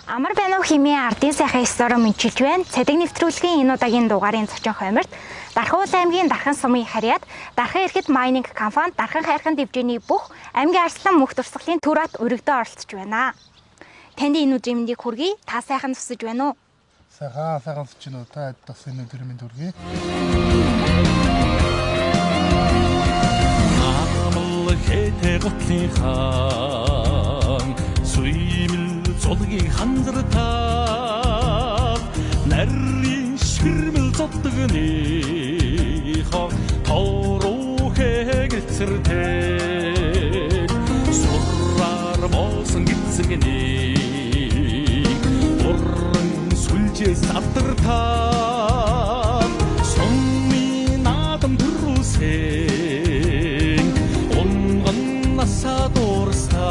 Амар байна уу хэмээн ардын сайхан стори мэдчилж байна. Цэдэг нэвтрүүлгийн энэ удаагийн дугаарын зочин хойморт Дархан аймгийн Дархан сумын харьяат Дархан эрхэд майнинг компани Дархан хайрхан дэвжээний бүх аймгийн арслан мөнх туршлагын төрөт өргөдөө оролцож байна. Танд энэ өдрийн мэндийг хүргэе. Та сайхан тусаж байна уу? Сайхан тусаж байна уу? Та бас энэ өдрийн мэнд хүргэе. Хэтэ готлын хаан суимэл зулгийг хандртаа нарийн ширмэл зодгныхоо тоороо хэгэлцэртэй сурраар боосон гитсэгний уран сүлжээс авдартаа сумын наадам төрөөсэй Sadorsta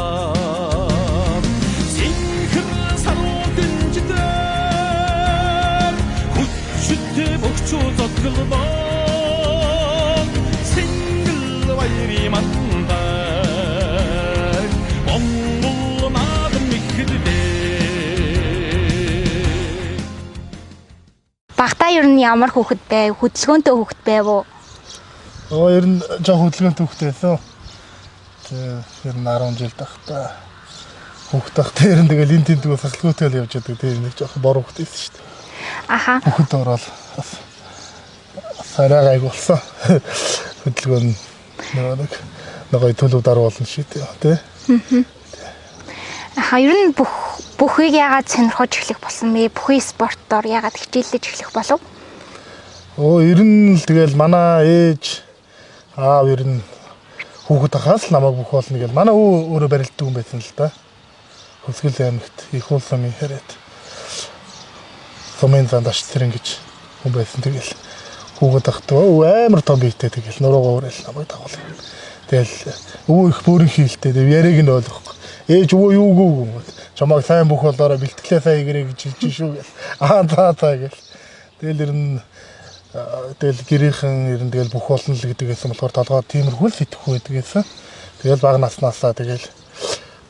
Sinkhir sarudin jidar Huchute bokchu zotgılban Singil vayri mandar Mongol nadım ikide Багтаа ер нь ямар хүүхэд байв? Хөдөлгөөнтэй хүүхэд байв уу? Ер нь жоо хөдөлгөөнтэй хүүхэд байсан. Тэр 10 жил тахта хүүхэд тахта ер нь тэгэл энэ тэндэг сахилгуутай л явж байдаг. Тэр нэг жоохон бор хүүхэд байсан шүү дээ. Аха. Хүүхэд ороод бас сараа гайг болсон. Хөдөлгөөн нэг төлөв даруулна шүү дээ тий. Аха ер нь бүхийг яагаад сонирхож эхлэх болсон бэ? Бүхий спортоор яагаад хичээллэж эхлэх болов? Ер нь л тэгэл манай ээж аав ер нь хүүхэд хаас намайг бүх болно гэж манай өөрөө барилддаг юм байсан л да. Хөсгөл аймагт их уул сумын харьяат сумын зандаш цэрэн гэж хүн байсан. Тэгэл хүүхэд ахтаа амар том биетэй тэгэл нуруугаа өрөөл намайг дагуул. Тэгэл их бүрэн хийлтэй яриг нь ойлгохгүй. Ээж юу чамайг сайн бүх болоороо бэлтгэлээ сайн игэрэй гэж хэлж шүү гэл. За гэл. Тэгэл ер нь тэгэл гэрийнхэн ер нь тэгэл бүх болно л гэдэгээс болохоор толгой тиймэрхүү л сэтгэхгүй байдаг гэсэн. Тэгэл бага наснаасаа тэгэл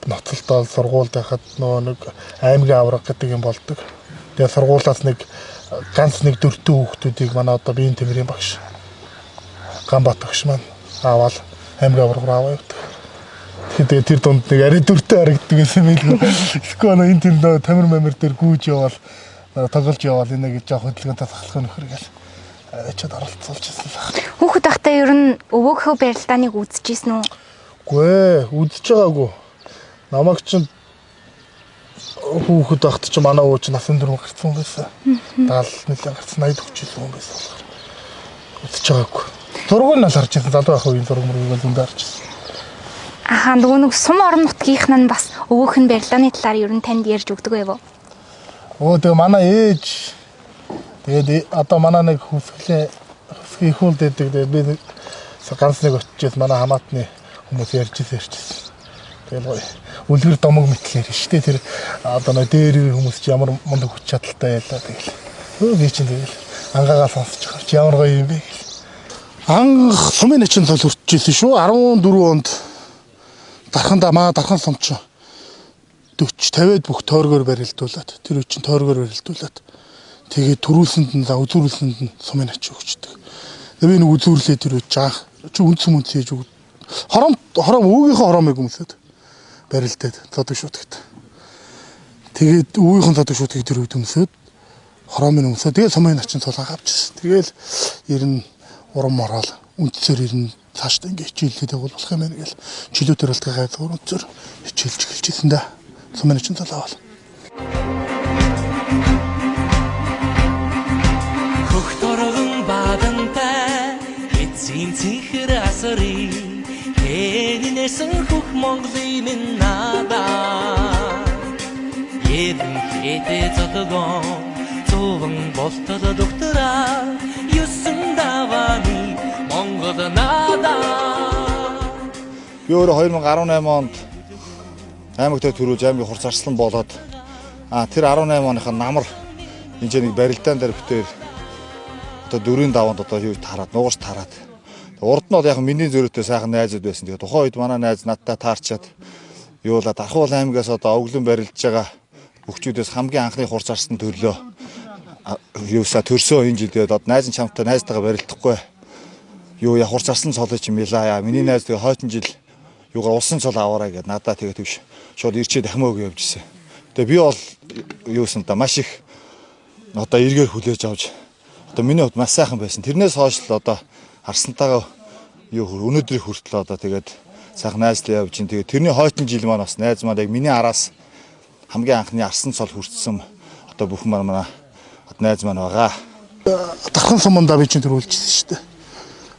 ноцолтол сургуульд байхад нэг аймгийн авраг гэдэг юм болдог. Тэгээ сургуулаас ганц нэг дөрвөн хүүхдүүдийг манай одоо биеийн тэмрийн багш Ганбат багш маань аваад аймгийн авраг руу аваа явдаг. Тэгэхээр тэр дунд нэг арай дөрвтэй харагддаг гэсэн мэлгүй. Эсвэл энэ тэнд тамир мамир дээр гүйж явал тоглож явал энэ гэж жоох хөдөлгөөнтэй сахалах нөхөр гэл чад оролцуулж ирсэн л байна. Хүүхэд ахтай ер нь өвөөгөө барилдааныг үзчихсэн үү? Үгүй ээ, үзэж байгаагүй. Намайг чинь хүүхэд ахт чинь манай өвөө чинь насан турш гарцсан юм байсан. 70 нэлээд гарцсан 80 40 юм байсан болохоор үзэж байгаагүй. Зургийг нь л харж ирсэн. Залуу ах үеийн зураг мөрөгийг л үндэ харж ирсэн. Аха нөгөө нэг сум орон нутгийнх нь бас өвөөх нь барилдааны талаар ер нь танд ярьж өгдөг байв уу? Тэгээ манай ээж тэгээд одоо манай нэг хөсгөлийн их уул дэдэг би ганц нэг очиж манай хамаатны хүмүүс ярьж ирсэн. Тэгэл гоё үлгэр домог мэтлэр штэ тэр одоо нэг дээр хүмүүс ч ямар мундаг хүч чадалтай байлаа тэгэл. Би чинь тэгэл ангаагаа сонсож байгаа чи ямар гоё юм бэ гэл. Анх сумын ачин цол хүрчихсэн шүү 14 онд Дархан сум ч 40 50-д бүх тойргоор барилдуулаад тэр үчин тойргоор барилдуулаад тэгээд төрүүлсэнд нь үзүүрлсэнд нь сумын ач өгчдөг. Тэгээ би нэг үзүүрлээ тэр жаах чи үндс мөнц хийж өг. Хором өвгийнхээ хоромыг өмсөд барилдаад цодог шуудагт. Тэгээд өвгийнхээ цодог шуудгийг тэр үед өмсөд хоромыг өмсөд тэгээд сумын ачин цулгааг авчихсан. Тэгээл ер нь урам морол үндсээр ер нь цаашдаа ингэ хичээллээд явах болох юм байна гэл чөлөө төрөлтгөө гайхал үндсээр хичээлж эхэлчихсэн да. Сумын ачин цулгаавал. Цэнхэр асрын хэнэсэн хөх Монголын минь надаа Едэн хэтэ зотгон зовон болтод доктора юусэн даваны Монгол надаа Би өөрөө 2018 онд аймагтай төрүүлж аймгийн хурц арслан болоод тэр 18 оныхаа намар энэ нэг барилдаан дээр битээр одоо 4-5 одоо юу тараад нугаш тараад урд нь бол яг миний зөрөөтэй сайхан найзууд байсан. Тэгээ тухайн үед манай найз надтай таарчаад юулаад Дархан аймгаас одоо өглөн барилж байгаа Хөгчүүдээс хамгийн анхны хурц арсан төрлөө юуса төрсөө энэ жилдээ одоо найз чамтай найзтайгаа барилдахгүй. Юу я хурц арсан цолоо ч юм яа. Миний найз тэгээ хойтон жил юугаар улсын цол аваарай гэд надаа тэгээ твш шууд ирчээ дахин өг явж ирсэн. Тэгээ би бол юусан та маш их одоо эргээр хүлээж авч одоо миний хувьд маш сайхан байсан. Тэрнээс хойш л одоо арсантайгаа юу өнөөдрийг хүртэл одоо тэгээд сайхан найзлаа явж ин тэгээд тэрний хойтон жил маань бас найз маань яг миний араас хамгийн анхны арсан цол хүртсэн одоо бүхэн манай найз маань байгаа. Дархан сумандаа би чинь төрүүлчихсэн шүү дээ.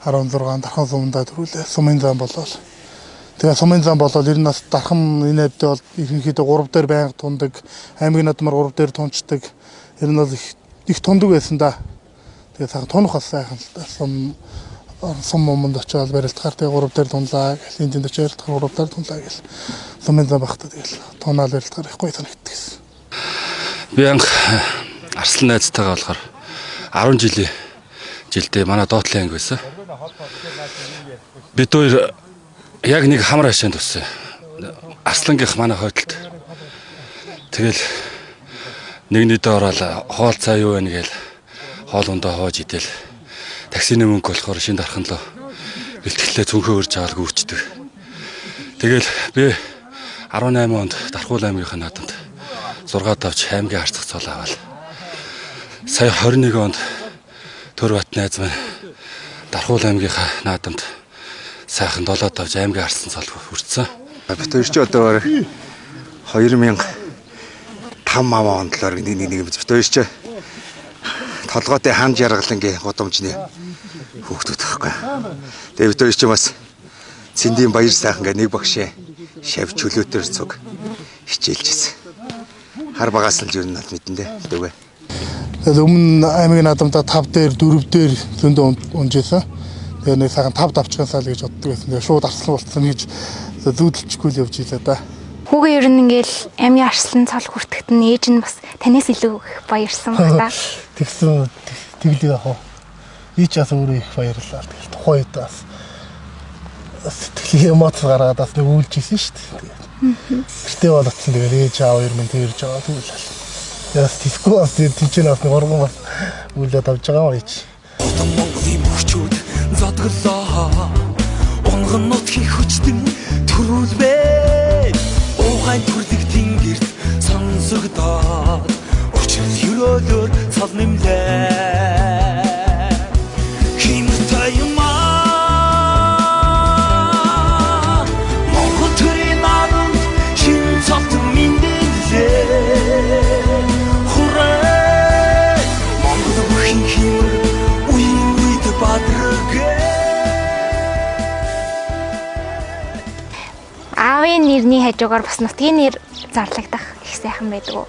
16 дархан сумандаа төрүүлээ. Сумын зам болол. Тэгээ сумын зам болол ер нь бас дархан энэ хэвдээ бол ихэнхдээ 3 дээр байнга тундаг. Аймгийн надмар 3 дээр тунцдаг. Ер нь бол их тундаг байсан да. Тэгээ сайхан тунах бас сайхан л да. Сум момонд очиад барилдахаар тэгээ 3 дээр тунлаа. Энд тэнд очиад 3 дээр тунлаа гэл. Сумын зам багтаа тэгэл тунаал барилдахаар их гоё санагддаг гэсэн. Би анх Арслан найзтайгаа болохоор 10 жилдээ манай доотлын анги байсан. Бид хоёр яг нэг хамар хашаанд туссан. Арслангийнх манай хойдолд. Тэгэл нэг нэдэ ороод хоол цаа юу байна гээл хоол ундаа хоож идэл таксины мөнгө болохоор шинэ дархан лөө бэлтгэлээ цүнхөө өрж аваад гүйчдэг. Тэгэл би 18 онд Дархуул аймгийнхаа наадамд 6 давч аймгийн харцах цол аваад сая 21 онд Төрбат найз маань Дархуул аймгийнхаа наадамд сайхан 7 давж аймгийн харсан цол хүртсэн. Бид хоёр ч одоо 2005 онд л нэг бид хоёр ч толгойтой хаан жаргалангийн гудамжны хүүхдүүд байхгүй. Тэгээ бид хоёр ч бас цэндийн баяр сайхан гэ нэг багшаа шавь чөлөөтөр цуг хичээлжсэн. Хар багаас л юу нь мэдэн дээ. Дүүгээ. Тэгээд өмнө аймгийн наадамдаа 5 дээр 4 дээр зөндөө унжсэн. Тэгээ нэг сайхан 5 давчгаасаа л гэж боддог байсан. Тэгээ шууд арслан болцсон гэж зүүдэлчихгүй л явж ийлээ да. Хүүгээ ер нь ингээл аймгийн арслан цол хүртэхэд нь ээж нь бас танаас илүү их баярсан баг та. Тэгсэн тэглээ яах вэ? Ич бас өөрөө их баярлалаа. Тэгэл тухайн үед бас сэтгэлийн эмоц гаргаад бас нэг үйлж исэн шүү дээ. Гэртээ болоцсон тэгэл ээж аав хоёр минь тэрж байгаа тэгэл. Яс тиско бас тэнцэн бас нэг оргон бас үйлээд авч байгаа юм ич. Монголын мөчүүд зодглоо. Онгон нутгийн хүчтэн төрүүлвэ. Уухай төрдөг тэнгэрт сонсогдоод өчрөл өрөөлөөр цал нэмлээ. Химтэй юмаа Монгол төрийн наадамд шин цолт мэндэлээ. Хүрээ Монгол бүхэн химэр үеийн үед бадрага. Аавын нэрний хажуугаар бас нутгийн нэр зарлагдах их сайхан байдаг уу?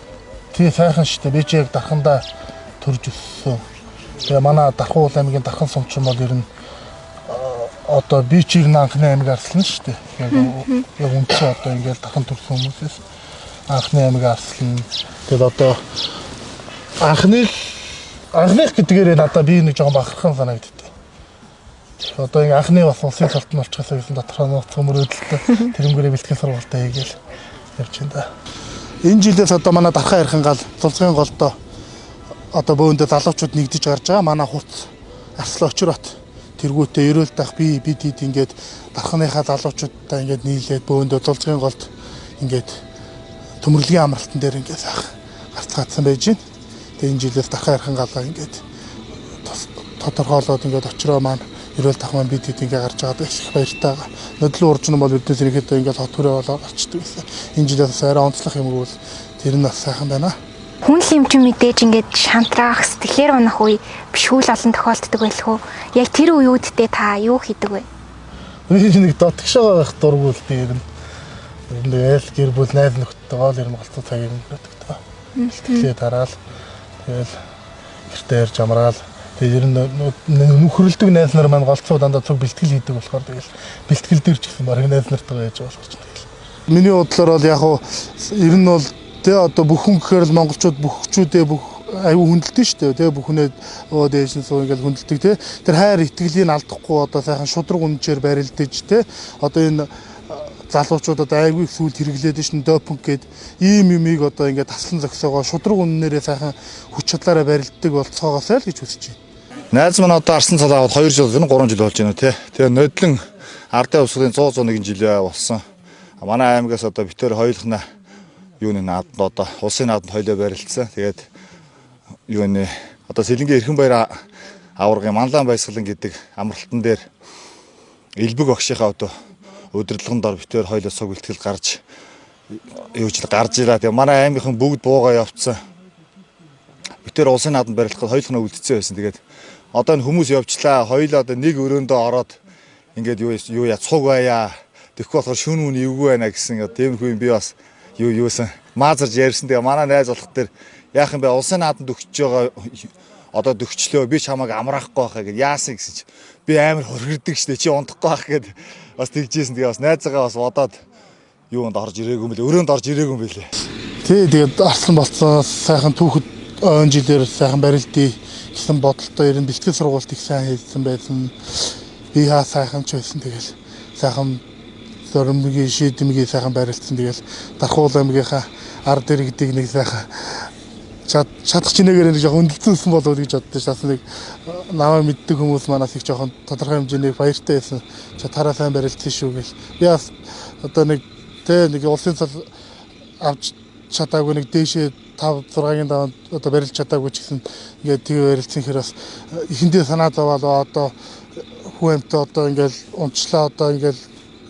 Тий сайхан шүү дээ. Би ч яг дархандаа төрж өссөн. Тэгээ манай Дархуул аймгийн дархан сумчин бол ер нь одоо би ч ер нь анхны аймаг арслан шүү дээ. Яг үнцээ одоо ингээл дархан төрсөн хүмүүсээс анхны аймаг арслан. Тэгээд одоо анхных гэдгээр надад би нэг жоохон бахархан санагддаг. Одоо ингээ анхны бас улсын цолтон болчихсон гэсэн доторх нууц өмөрөөдөлтөй тэрнгэрээ бэлтгэл сургалтаа хийгээл явж байна да. Энэ жилээс одоо манай Дархан хайрхан гал цулцгийн голдоо одоо бөөндө залуучууд нэгдэж гарч байгаа. Манай хурц арслан очрот тэргүүтээ ерөөл дах бид ингээд Дарханыхаа залуучуудтай ингээд нийлээд бөөндө цулцгийн голд ингээд төмөрлөгийн амралтан дээр ингээд гарцгаадсан байж байна. Тэгээ энэ жилээс Дархан хайрхан галаа ингээд тодорхойлоод ингээд очроо маань ерөөл дах маань бид ингээд гарч байгаа их баяртай. Нодлон уржин бол биднээс ирэхэд ингээд хот хүрээ болоо гарчдаг гэсэн. Энэ жилээс арай онцлог юм бол тэр нь бас сайхан байна. Хүн лимчин мэдээж ингээд шантраах сэтгэлээр унах үе бишүүл олон тохиолддог байлгүй. Яг тэр үеүүддээ та юу хийдэг вэ? Би нэг дотгошоо байх дургуул дээр нь ээл гэр бүл найз нөхдөд гол юм голцоо цагийг өнгөрөөдөг. Сэтгэлээ тараал тэгэл гэртээ ирж амраал. Тэгээд ер нь нөхрөлдөг найз нар маань голцоо дандаа цуг бэлтгэл хийдэг болохоор тэгэл бэлтгэл дээр ч гэсэн баг найз нартайгаа яаж болох ч тэгэл. Миний бодлоор бол яг уу ер нь бол тэгээ одоо бүхэн гэхээр л монголчууд бүхчүүдээ бүх аюу хүндэлдэг шүү дээ. Тэгээ бүхнээ дээш нь суу ингээл хүндэлдэг те. Тэр хайр итгэлийг алдахгүй одоо сайхан шудраг үнчээр барилдаж те. Одоо энэ залуучуудад айгүй их сүйд хэрэглээд шин допинг гээд ийм юмыг одоо ингээд таслан зогсоогоо шудраг үннээрээ сайхан хүч чадлаараа барилддаг болцоогоосоо л гэж үзэж байна. Найз маань одоо Арслан цал аваад 2 жил гэнэ 3 жил болж байна тий. Тэгээ нодлон ардын увсгалын 100-101 жилээ болсон. Манай аймагаас одоо битээр хоёулахна юуны наадад одоо улсын наадад хоёлоо барилдсан. Тэгээд юуны одоо Сэлэнгийн Эрхэн баяр аваргын Манлан баясгалан гэдэг амралтан дээр элбэг огшийнхаа одоо өдөрлөгөн дор битээр хоёлоо суг бэлтгэл гарч ираа. Тэгээ манай аймгийнхан бүгд буугаа явцсан. Битээр улсын наадад барилгахад хоёулахна үлдсэн байсан. Тэгээд одоо энэ хүмүүс явчлаа. Хоёулаа одоо нэг өрөөндөө ороод ингээд юу яа цуг байя. Тэгэхгүй болохоор шүүн мөн эвгүй байна гэсэн тиймэрхүү юм би бас юусан маазарж ярьсан. Тэгээ манай найз болох дээр яах юм бэ? Улсын наадад өгч байгаа одоо дөгчлөө би чамайг амраахгүй байхаа гэж яасан гэсэн чи би амар хөргөрдөг штэ чи унтахгүй байх гэд бас тэгжсэн. Тэгээ бас найзаагаа бас бодоод юунд орж ирээгүй юм бэлээ. Өрөөнд орж ирээгүй юм бэлээ. Тий тэгээд Арслан болцоо сайхан түүхэд он жилээр сайхан барилдъя гэсэн бодолтой ерэн бэлтгэл сургуульд их сайн хийсэн байсан. Би хаа сайхан ч байсан. Тэгэл сайхан зөрмгийн шийдэмгийн сайхан барилдсан. Тэгэл Дархуул аймгийнхаа ард иргэдийг нэг сайхан чадах чинээгээр нэг жоохон өндөлцүүлсэн болов уу гэж боддоо шээс нэг намаа мэддэг хүмүүс манаас их жоохон тодорхой хэмжээний баяртай байсан. Чатаараа сайн барилдсан шүү гэл. Би бас одоо нэг улсын цал авч чадаагүй нэг дээшээ 5-6-гийн даваа одоо барилж чадаагүй ч гэсэн ингээд тэг барилдсан хэрэг бас эхэндээ санаа зовоолоо одоо хүүэмтэй одоо ингээд унчлаа одоо ингээд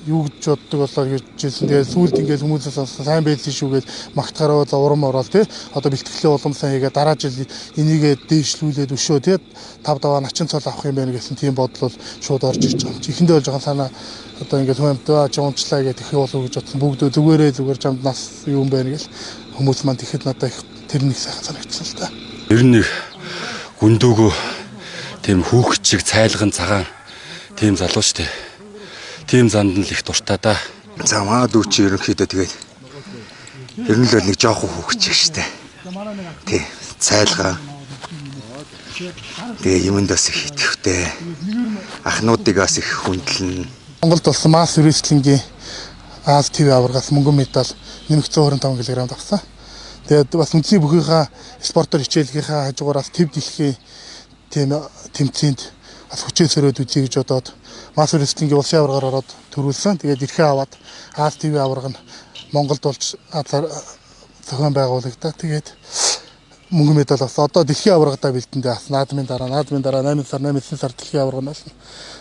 юу гэж боддог болоо гэж хэлсэн. Тэгээд сүүлд ингээд хүмүүсээс сайн байлсан шүү гэж магтахаараа урам ороод тий одоо бэлтгэлийн улам сайн хийгээ дараа жил энийгээ дээшлүүлээд өшөө тий 5-даваа начин цол авах юм байна гэсэн тийм бодол бол шууд орж ирж байгаа. Эхэндээ бол жоохон санаа одоо ингээд хүүэмтэй ч унчлаа гэдэг их болов гэж бодсон. Бүгдөө зүгээр чамд нас юу юм байна гэж хүмүүс маань тэгэхэд надад их тэр нэг сайхан санагдсан л та. Ер нь нэг гүндүүгөө тийм хүүхэд шиг цайлган цагаан тийм залуу штэ. Тийм занд нь л их дуртай да. За маа дүү чи ерөнхийдөө тэгээд ер нь л нэг жоохон хүүхэд шиг штэ. Тий. Цайлгаа. Тэгээ юмд бас их идэвхтэй. Ахнуудыг бас их хүндлэн. Монголд болсон масс рестлингийн Аз ТV аваргаас мөнгөн медаль нэмэх 125 кг авсан. Тэгээд бас үндэсний бүхийнхаа спортоор хичээлгийнхаа хажуугараас төв дэлхийн тийм тэмцээнд бас хүчээ сөрөөд үзье гэж бодоод масс рестлингийн улсын аваргаар ороод төрүүлсэн. Тэгээд эрхээ аваад Аз ТV аварга нь Монголд болж зохион байгуулагдаа. Тэгээд мөнгөн медаль авсан. Одоо дэлхийн аваргадаа бэлдэндээ бас наадмын дараа 8 сар дэлхийн аварга нь болсон.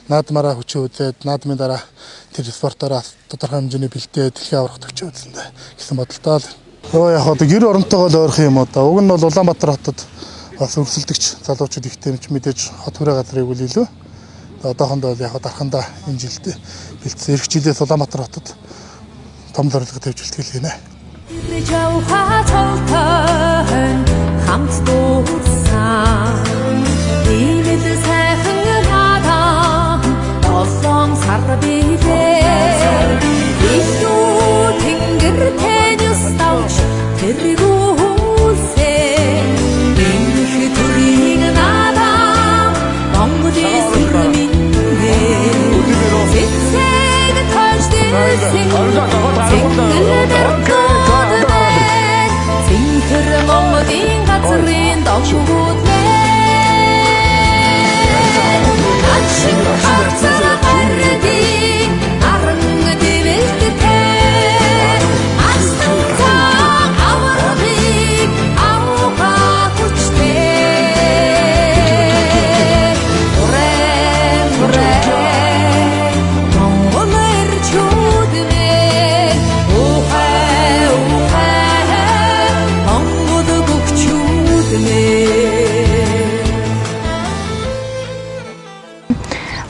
Наадмаараа хүчээ үзээд наадмын дараа тэр спортоор тодорхой хэмжээний бэлдээ дэлхийн аваргад хүчээ үзэндээ гэсэн бодолтой л. Яг одоо гэр оронтойгоо л ойрхон юм одоо. Уг нь бол Улаанбаатар хотод бас өрсөлдөгч залуучууд их тэмч мэдээж хот хүрээ газрыг үл илүү. Одоохондоо яг дархандаа энэ жилдээ бэлдсэн. Эх жилээс Улаанбаатар хотод том зорилго тавьж бэлтгэл хийнэ.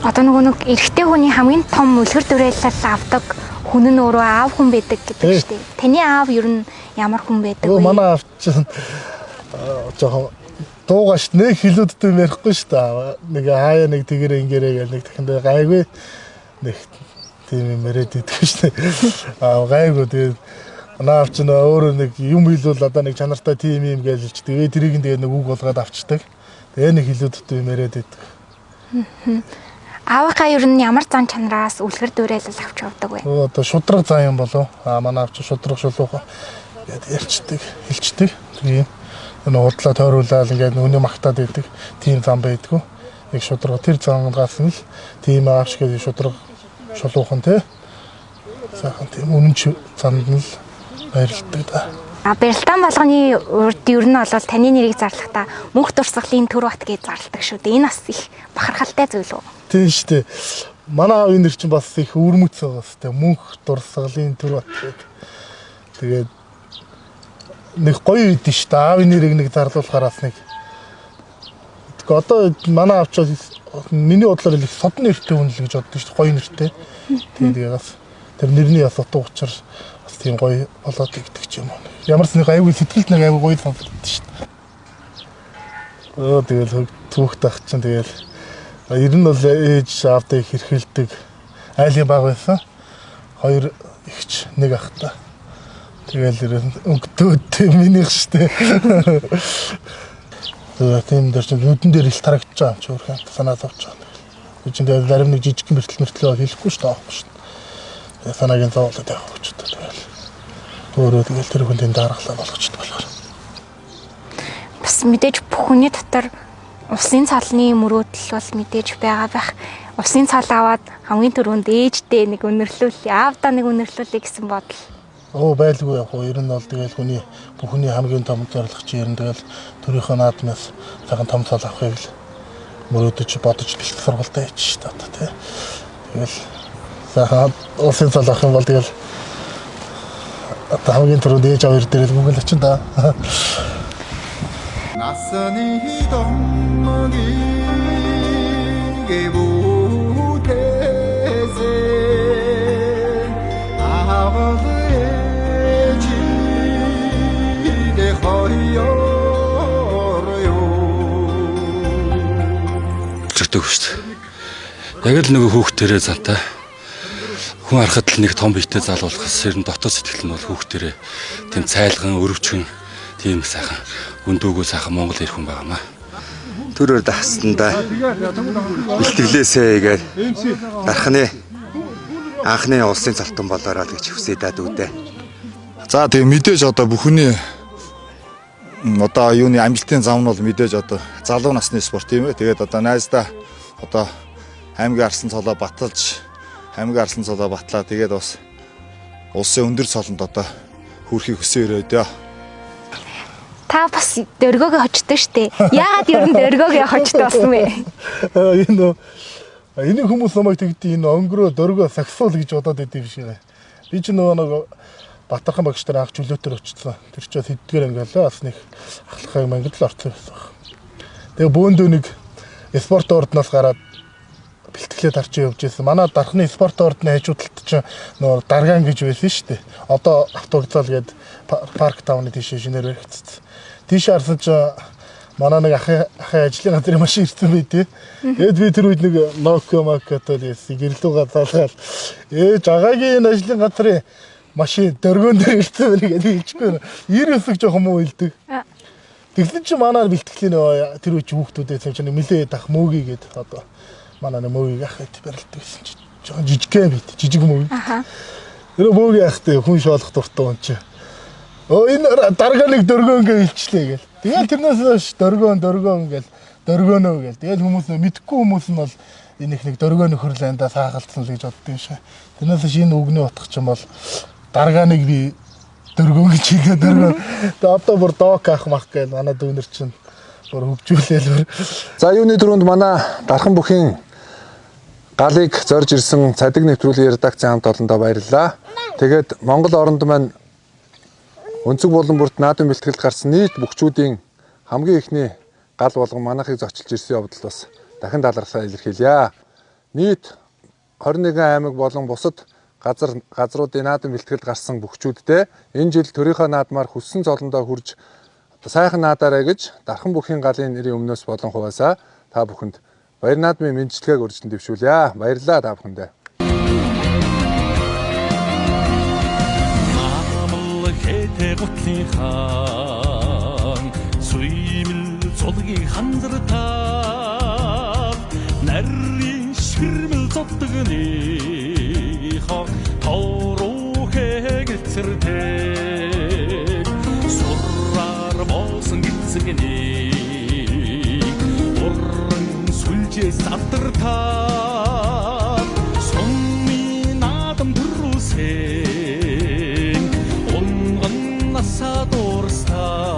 Одоо нэг эрэгтэй хүний хамгийн том үлгэр дуурайлал авдаг хүн нь өөрөө аав хүн байдаг гэдэг шүү дээ. Таны аав ер нь ямар хүн байдаг вэ? Манай аав чинь жоохон дуугаш нэг хилүүдтэй ярихгүй шүү дээ. Нэг хаяа нэг тэгэрэ ингэрэ гэл нэг дахиндаа гайгүй нэг тийм юм яриад идэх шүү дээ. Гайгүй тэгээд манай аав чинь өөрөө нэг юм хэлвэл одоо нэг чанартай тийм юм гэлж тэгээд тэрийг нь тэгээд нэг үг болгоод авчдаг. Тэгээ нэг хилүүдтэй юм яриад идэх. Аавынхаа ер нь ямар зан чанараас үлгэр дуурайл авч явдаг вэ? Одоо шудраг зан юм болов. Манай авч шудраг шулуухан ингээд ярьчдаг, хэлчдэг. Тийм. Энэ худлаа тойруулаад ингээд нүний магтаад байдаг. Тийм зам байдгүй. Яг шудраг тэр зангаас нь л тийм аавч гэдэг шудраг шулуухан тий. Сайхан тийм үнэнч занд нь л баярлдаг да. Барилдаан болгоны урд ер нь бол таны нэрийг зарлахдаа мөнх дурсгалын төр бат гэж зарладаг шүү дээ. Энэ бас их бахархалтай зүйл үү? Тийм шүү дээ. Манай аавын нэр чинь бас их өвөрмөц байгаа сте. Мөнх дурсгалын төр бат гэдэг. Тэгээд нэг гоё үйд шүү дээ. Аавын нэрийг нэг зарлуулахараас нэг. Тэгэхээр одоо манай аавч миний бодлоор их содон нэртэй хүн л гэж боддог шүү дээ. Гоё нэртэй. Тэгээд бас тэр нэрний яс утга учир бас тийм гоё болоод игдэг ч юм уу. Ямар ч нэг аюул сэтгэлд нэг аюул гоё сонсогдсон шүү дээ. Тэгэл түүхт ах чинь тэгэл ер нь бол ээж аавтай их хэрхэлдэг. Айлын баг байсан. Хоёр ихч нэг ахтай. Тэгэл өнгөдөөд минийх шүү дээ. Тийм дээр чинь нүдэн дээр ил тарагдж байгаа ч өөрхөн санаа зовж байгаа. Би чинь тэгэл зарим нэг жижиг мөртлөө хэлэхгүй шүү дээ. Санаагийн зовлоод явах гэж байна. Өөрөө тэгэл тэр хүндийн дараглаа болгочтой болохоор. Бас мэдээж бүхний дотор усын цалны мөрөөдөл бол мэдээж байгаа байх. Усын цал аваад хамгийн түрүүнд ээжтэй нэг үнэрлүүлээ, аавдаа нэг үнэрлүүлээ гэсэн бодол. Байлгүй яг ер нь бол тэгэл бүхний хамгийн том зорилго чи ер нь тэгэл төрийнхөө наадмаас цагаан том цал авахыг л мөрөөдөж бодож бэлтгэх сургалтаа хийж шүү дээ. Тэгэл сайхан усын цал авах юм бол тэгэл хамгийн түрүүнд ээж аваар дээр л гүгэл очин да. 낯선이 동무게 부태세 아버지의 지대 허여로요. Чигдэг шүү дээ. Яг л нөгөө хүүхдэрээ зантай. Хүн харахад л нэг том биетэй залуулахс ер нь дотоод сэтгэл нь бол хүүхдэрээ тийм цайлган өрөвчгөн тийм сайхан өндөөгүй сайхан Монгол ирэх хүн байгаамаа. Төрөөр дагснаа бэлтгэлээсээ игээд анхны улсын цалтан болоороо л гэж хүсэж даад үүдээ. За тийм мэдээж одоо бүхний одоо юуны амжилтын зам нь бол мэдээж одоо залуу насны спорт юм ээ. Тэгээд одоо найздаа одоо аймгийн арслан цолоо баталж аймгийн арслан цолоо батлаа. Тэгээд бас улсын өндөр цолонд одоо хүрэхийг хүсэж өрөөдөө. Та бас дөргөөгөө хочдог штэ. Яагаад ер нь дөргөөгөө хочдог болсон бэ? Энэ хүмүүс намайг тэгдээ энэ өнгөрөө дөргөө саксуул гэж бодоод идэв биш ээ. Би ч нөгөө Батархан багш нар анх чөлөөтөр очсон. Тэр ч бас хэдгээр ингээл бас нэг ахлахыг мангад л орцсон байсан. Тэгээ бөөндөө нэг спорт ордноос гараад бэлтгэлээ тарч явж байсан. Манай дархны спорт ордны хажуудалд ч нөгөө даргаан гэж байсан шүү дээ. Одоо автовокзал гээд парк тавны тийшээ шинээр баригдсан. Тийш харсан ч манай нэг ахын ажлын газрын машин ирсэн бай тээ. Тэгэд би тэр үед нэг Nokia Mac-тай байсан. Гэрлүүгээ залгаал. Жагагийн энэ ажлын газрын машин дөргөөн дээр ирсэн байх гэдэг хэлчихгүй. 90 өсөг жоохон муу хэлдэг. Тэгсэн чи манаар бэлтгэлийн тэр үеч хүүхдүүдээс чинь нэлээд ах мөөгий гэдэг одоо манай мөөгийг ах гэж барилдаг гэсэн чи жоохон жижигхэн бит жижиг мөөг. Тэр мөөгийн ахтай хүн шоолох дуртай юм чи. Энэ дарга нэг дөргөөн гэж хэлчлээ гээл. Тэгэл тэрнээс хойш дөргөөн гээл дөргөөнөө гээл. Тэгэл хүмүүс мэдхгүй хүмүүс нь бол энэ их нэг дөргөөн нөхөрлөндөө саахалцсан л гэж боддог юм шиг. Тэрнээс шинэ үгний утга ч юм бол даргааныг би дөргөөн гэж хэлээ дөргөөн. Тэгээ одоо бүр док ах мах гээл манай дүүнер чинь бүр хөгжүүлээл. За юуны дөрөнд манай дархан бүхийн галыг зорж ирсэн цадиг нэвтрүүлгийн редакцийн хамт олондоо баярлалаа. Тэгээд Монгол оронд маань өнцөг булан бүрт наадмын бэлтгэлд гарсан нийт бүхчүүдийн хамгийн ихний гал болгон манайхыг зочилж ирсэн явдал бас дахин талархлаа илэрхийлье. Нийт 21 аймаг болон бусад газруудын наадмын бэлтгэлд гарсан бүхчүүдтэй энэ жил төрийнхөө наадмаар хүссэн золондоо хүрж сайхан наадаарай гэж дархан бүхийн галын нэрийн өмнөөс болон хуваасаа та бүхэнд баяр наадмын мэндчилгээг урьдчилан дэвшүүлье. Баярлалаа та бүхэндээ. Гутлынхан суймэл цулгийг ханзартаа нарийн ширмэл зовдгныхоо тоороо хэгэлцэртэй сурраар болсон гисгний уран сүлжээс авдартаа сумын наадам төрөөсөн унган насаа дуурстаа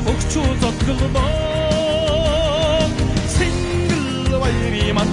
Богчуу зотголбоо Сэнгэл баяри мат